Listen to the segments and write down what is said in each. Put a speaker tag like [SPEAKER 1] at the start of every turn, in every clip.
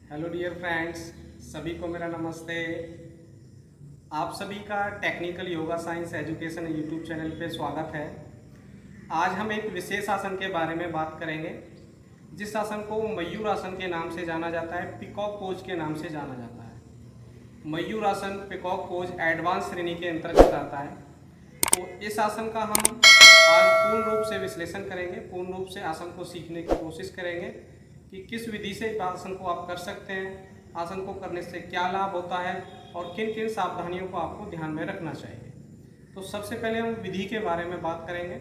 [SPEAKER 1] Hello dear friends, सभी को मेरा नमस्ते। आप सभी का technical yoga science education YouTube channel पे स्वागत है। आज हम एक विशेष आसन के बारे में बात करेंगे, जिस आसन को मयूर आसन के नाम से जाना जाता है, पिकॉक पोज के नाम से जाना जाता है। मयूर आसन पिकॉक पोज एडवांस श्रेणी के अंतर्गत आता है। तो इस आसन का हम आज पूर्ण रूप से विश्लेषण करेंगे, पूर्ण रूप से आसन को सीखने की कोशिश करेंगे कि किस विधि से आसन को आप कर सकते हैं, आसन को करने से क्या लाभ होता है और किन किन सावधानियों को आपको ध्यान में रखना चाहिए। तो सबसे पहले हम विधि के बारे में बात करेंगे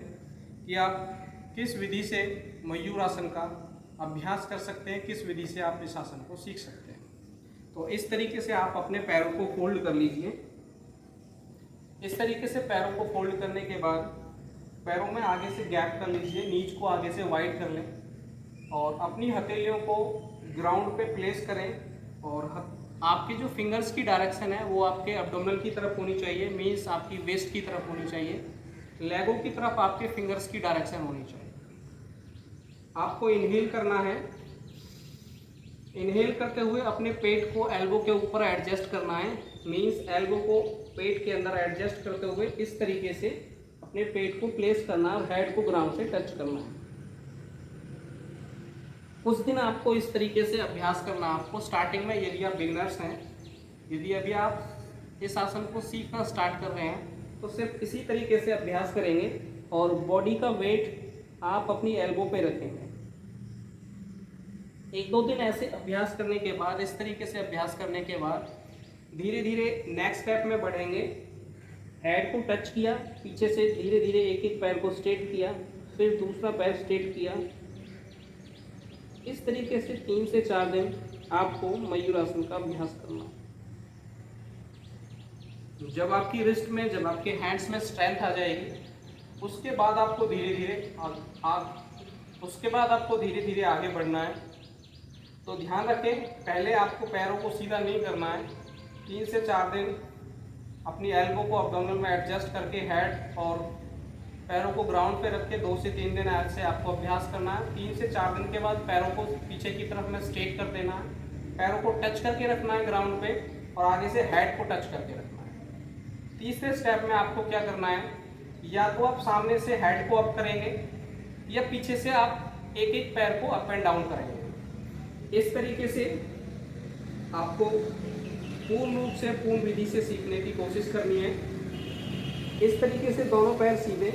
[SPEAKER 1] कि आप किस विधि से मयूर आसन का अभ्यास कर सकते हैं, किस विधि से आप इस आसन को सीख सकते हैं। तो इस तरीके से आप अपने पैरों को फोल्ड कर लीजिए। इस तरीके से पैरों को फोल्ड करने के बाद पैरों में आगे से गैप कर लीजिए, नीच को आगे से वाइड कर लें और अपनी हथेलियों को ग्राउंड पे प्लेस करें और आपके जो फिंगर्स की डायरेक्शन है वो आपके एब्डोमिनल की तरफ होनी चाहिए, मीन्स आपकी वेस्ट की तरफ होनी चाहिए। लेगों की तरफ आपके फिंगर्स की डायरेक्शन होनी चाहिए। आपको इनहेल करना है। इनहेल करते हुए अपने पेट को एल्बो के ऊपर एडजस्ट करना है, मीन्स एल्बो को पेट के अंदर एडजस्ट करते हुए इस तरीके से अपने पेट को प्लेस करना है और हेड को ग्राउंड से टच करना है। कुछ दिन आपको इस तरीके से अभ्यास करना। आपको स्टार्टिंग में, यदि आप बिगनर्स हैं, यदि अभी आप इस आसन को सीखना स्टार्ट कर रहे हैं, तो सिर्फ इसी तरीके से अभ्यास करेंगे और बॉडी का वेट आप अपनी एल्बो पे रखेंगे। एक दो दिन ऐसे अभ्यास करने के बाद, इस तरीके से अभ्यास करने के बाद धीरे धीरे नेक्स्ट स्टेप में बढ़ेंगे। हेड को टच किया, पीछे से धीरे धीरे एक एक पैर को स्ट्रेट किया, फिर दूसरा पैर स्ट्रेट किया। इस तरीके से 3 से 4 दिन आपको मयूर आसन का अभ्यास करना। जब आपकी रिस्ट में, जब आपके हैंड्स में स्ट्रेंथ आ जाएगी, उसके बाद आपको धीरे धीरे आगे बढ़ना है। तो ध्यान रखें, पहले आपको पैरों को सीधा नहीं करना है। 3 से 4 दिन अपनी एल्बो को अब्डोमिनल में एडजस्ट करके हेड और पैरों को ग्राउंड पे रख के 2 से 3 दिन ऐसे आपको अभ्यास करना है। 3 से 4 दिन के बाद पैरों को पीछे की तरफ में स्ट्रेट कर देना है, पैरों को टच करके रखना है ग्राउंड पे और आगे से हेड को टच करके रखना है। तीसरे स्टेप में आपको क्या करना है, या तो आप सामने से हेड को अप करेंगे या पीछे से आप एक एक पैर को अप एंड डाउन करेंगे। इस तरीके से आपको पूर्ण रूप से, पूर्ण विधि से सीखने की कोशिश करनी है। इस तरीके से दोनों पैर सीधे,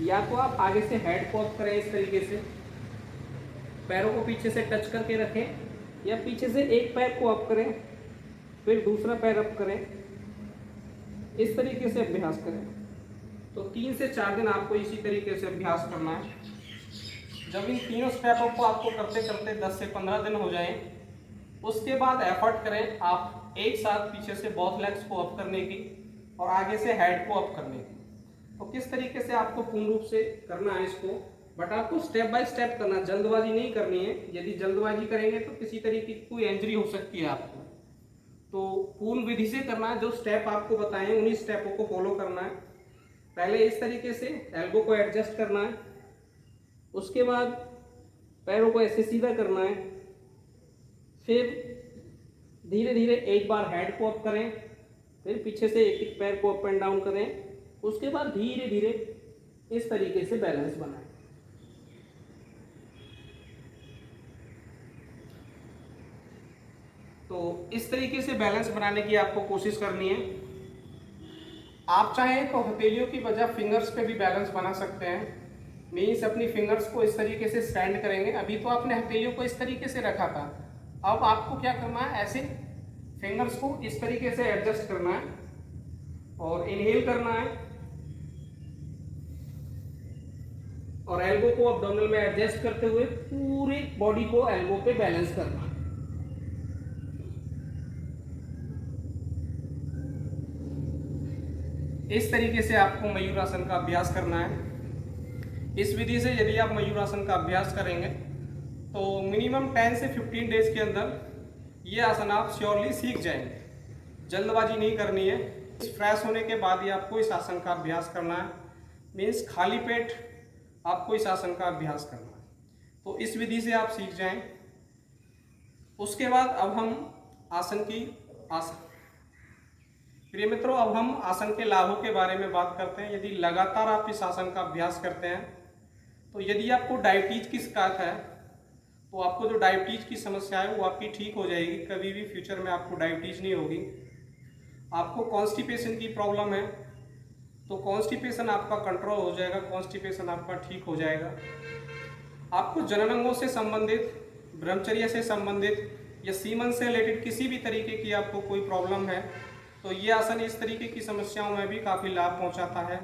[SPEAKER 1] या तो आप आगे से हेड को अप करें, इस तरीके से पैरों को पीछे से टच करके रखें, या पीछे से एक पैर को अप करें फिर दूसरा पैर अप करें। इस तरीके से अभ्यास करें। तो 3 से 4 दिन आपको इसी तरीके से अभ्यास करना है। जब इन तीनों स्टेपों को आपको करते करते 10 से 15 दिन हो जाएं, उसके बाद एफर्ट करें आप एक साथ पीछे से बोथ लेग्स को अप करने की और आगे से हेड को अप करने की। तो किस तरीके से आपको पूर्ण रूप से करना है इसको, बट आपको स्टेप बाय स्टेप करना, जल्दबाजी नहीं करनी है। यदि जल्दबाजी करेंगे तो किसी तरीके की कोई इंजरी हो सकती है आपको। तो पूर्ण विधि से करना है। जो स्टेप आपको बताएं उन्हीं स्टेपों को फॉलो करना है। पहले इस तरीके से एल्बो को एडजस्ट करना है, उसके बाद पैरों को ऐसे सीधा करना है, फिर धीरे धीरे एक बार हेड को अप करें, फिर पीछे से एक एक पैर को अप एंड डाउन करें, उसके बाद धीरे धीरे इस तरीके से बैलेंस बनाएं। तो इस तरीके से बैलेंस बनाने की आपको कोशिश करनी है। आप चाहें तो हथेलियों की बजाय फिंगर्स पे भी बैलेंस बना सकते हैं, मीन्स अपनी फिंगर्स को इस तरीके से स्टैंड करेंगे। अभी तो आपने हथेलियों को इस तरीके से रखा था, अब आपको क्या करना है, ऐसे फिंगर्स को इस तरीके से एडजस्ट करना है और इनहेल करना है और एल्बो को अब्डोमिनल में एडजस्ट करते हुए पूरी बॉडी को एल्बो पे बैलेंस करना है। इस तरीके से आपको मयूरासन का अभ्यास करना है। इस विधि से यदि आप मयूरासन का अभ्यास करेंगे तो मिनिमम 10 से 15 डेज के अंदर ये आसन आप श्योरली सीख जाएंगे। जल्दबाजी नहीं करनी है। फ्रेश होने के बाद ही आपको इस आसन का अभ्यास करना है, मीन्स खाली पेट आपको इस आसन का अभ्यास करना है। तो इस विधि से आप सीख जाएं। उसके बाद अब हम प्रिय मित्रों, अब हम आसन के लाभों के बारे में बात करते हैं। यदि लगातार आप इस आसन का अभ्यास करते हैं, तो यदि आपको डायबिटीज की शिकायत है, तो आपको जो डायबिटीज की समस्या है वो आपकी ठीक हो जाएगी। कभी भी फ्यूचर में आपको डायबिटीज नहीं होगी। आपको कॉन्स्टिपेशन की प्रॉब्लम है, तो कॉन्स्टिपेशन आपका कंट्रोल हो जाएगा, कॉन्स्टिपेशन आपका ठीक हो जाएगा। आपको जननांगों से संबंधित, ब्रह्मचर्य से संबंधित या सीमन से रिलेटेड किसी भी तरीके की आपको कोई प्रॉब्लम है, तो ये आसन इस तरीके की समस्याओं में भी काफ़ी लाभ पहुंचाता है।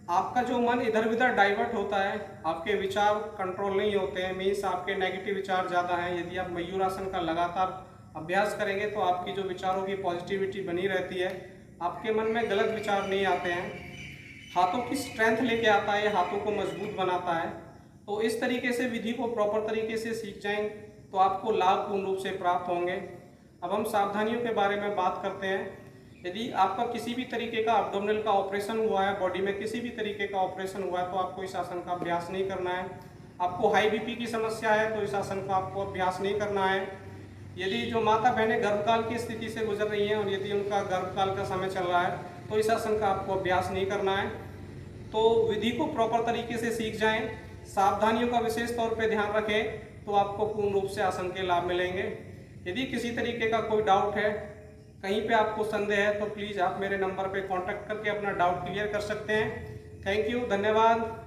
[SPEAKER 1] आपका जो मन इधर उधर डाइवर्ट होता है, आपके विचार कंट्रोल नहीं होते हैं, मीन्स आपके नेगेटिव विचार ज़्यादा हैं, यदि आप मयूर आसन का लगातार अभ्यास करेंगे तो आपकी जो विचारों की पॉजिटिविटी बनी रहती है, आपके मन में गलत विचार नहीं आते हैं। हाथों की स्ट्रेंथ लेके आता है, हाथों को मजबूत बनाता है। तो इस तरीके से विधि को प्रॉपर तरीके से सीख जाएंगे तो आपको लाभ पूर्ण रूप से प्राप्त होंगे। अब हम सावधानियों के बारे में बात करते हैं। यदि आपका किसी भी तरीके का अब्डोमिनल का ऑपरेशन हुआ है, बॉडी में किसी भी तरीके का ऑपरेशन हुआ है, तो आपको इस आसन का अभ्यास नहीं करना है। आपको हाई बीपी की समस्या है तो इस आसन का आपको अभ्यास नहीं करना है। यदि जो माता बहनें गर्भकाल की स्थिति से गुजर रही हैं और यदि उनका गर्भकाल का समय चल रहा है, तो इस आसन का आपको अभ्यास नहीं करना है। तो विधि को प्रॉपर तरीके से सीख जाएं, सावधानियों का विशेष तौर पे ध्यान रखें, तो आपको पूर्ण रूप से आसन के लाभ मिलेंगे। यदि किसी तरीके का कोई डाउट है, कहीं पे आपको संदेह है, तो प्लीज़ आप मेरे नंबर पे कांटेक्ट करके अपना डाउट क्लियर कर सकते हैं। थैंक यू, धन्यवाद।